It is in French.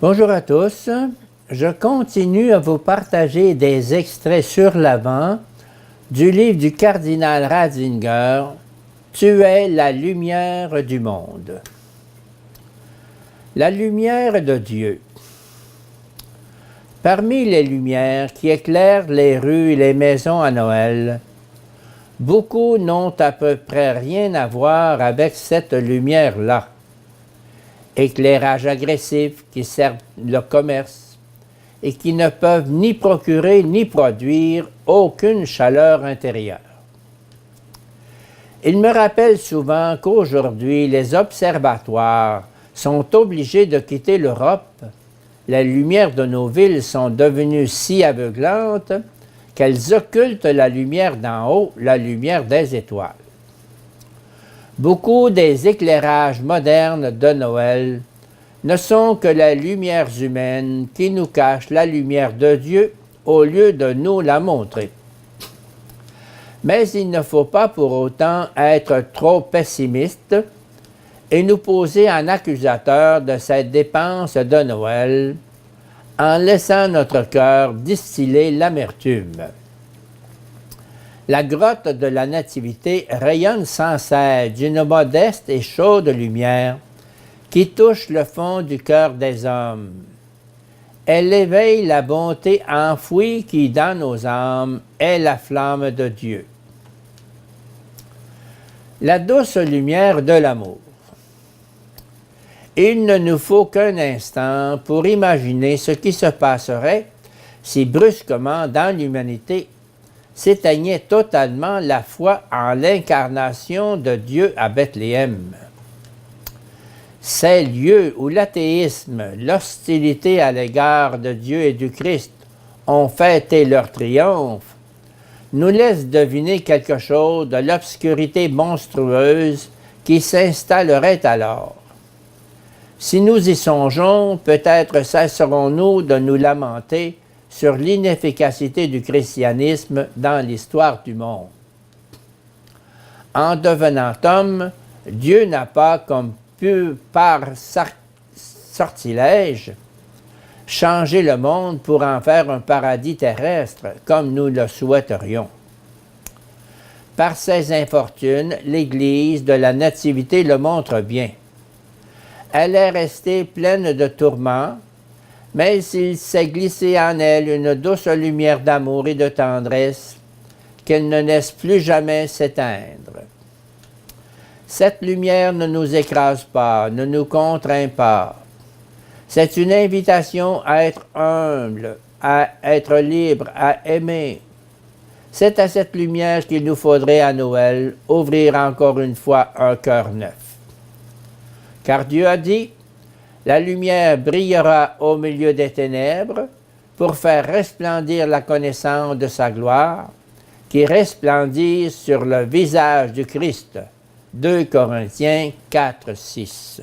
Bonjour à tous. Je continue à vous partager des extraits sur l'avant du livre du cardinal Ratzinger, « Tu es la lumière du monde ». La lumière de Dieu. Parmi les lumières qui éclairent les rues et les maisons à Noël, beaucoup n'ont à peu près rien à voir avec cette lumière-là. Éclairage agressif qui sert le commerce et qui ne peuvent ni procurer ni produire aucune chaleur intérieure. Il me rappelle souvent qu'aujourd'hui, les observatoires sont obligés de quitter l'Europe. Les lumières de nos villes sont devenues si aveuglantes qu'elles occultent la lumière d'en haut, la lumière des étoiles. Beaucoup des éclairages modernes de Noël ne sont que les lumières humaines qui nous cachent la lumière de Dieu au lieu de nous la montrer. Mais il ne faut pas pour autant être trop pessimiste et nous poser en accusateur de cette dépense de Noël en laissant notre cœur distiller l'amertume. La grotte de la Nativité rayonne sans cesse d'une modeste et chaude lumière qui touche le fond du cœur des hommes. Elle éveille la bonté enfouie qui, dans nos âmes, est la flamme de Dieu. La douce lumière de l'amour. Il ne nous faut qu'un instant pour imaginer ce qui se passerait si brusquement dans l'humanité s'éteignait totalement la foi en l'incarnation de Dieu à Bethléem. Ces lieux où l'athéisme, l'hostilité à l'égard de Dieu et du Christ ont fêté leur triomphe, nous laissent deviner quelque chose de l'obscurité monstrueuse qui s'installerait alors. Si nous y songeons, peut-être cesserons-nous de nous lamenter sur l'inefficacité du christianisme dans l'histoire du monde. En devenant homme, Dieu n'a pas, comme pu par sortilège, changer le monde pour en faire un paradis terrestre, comme nous le souhaiterions. Par ses infortunes, l'Église de la Nativité le montre bien. Elle est restée pleine de tourments, mais il s'est glissé en elle une douce lumière d'amour et de tendresse qu'elle ne laisse plus jamais s'éteindre. Cette lumière ne nous écrase pas, ne nous contraint pas. C'est une invitation à être humble, à être libre, à aimer. C'est à cette lumière qu'il nous faudrait à Noël ouvrir encore une fois un cœur neuf. Car Dieu a dit: la lumière brillera au milieu des ténèbres pour faire resplendir la connaissance de sa gloire, qui resplendisse sur le visage du Christ. 2 Corinthiens 4, 6.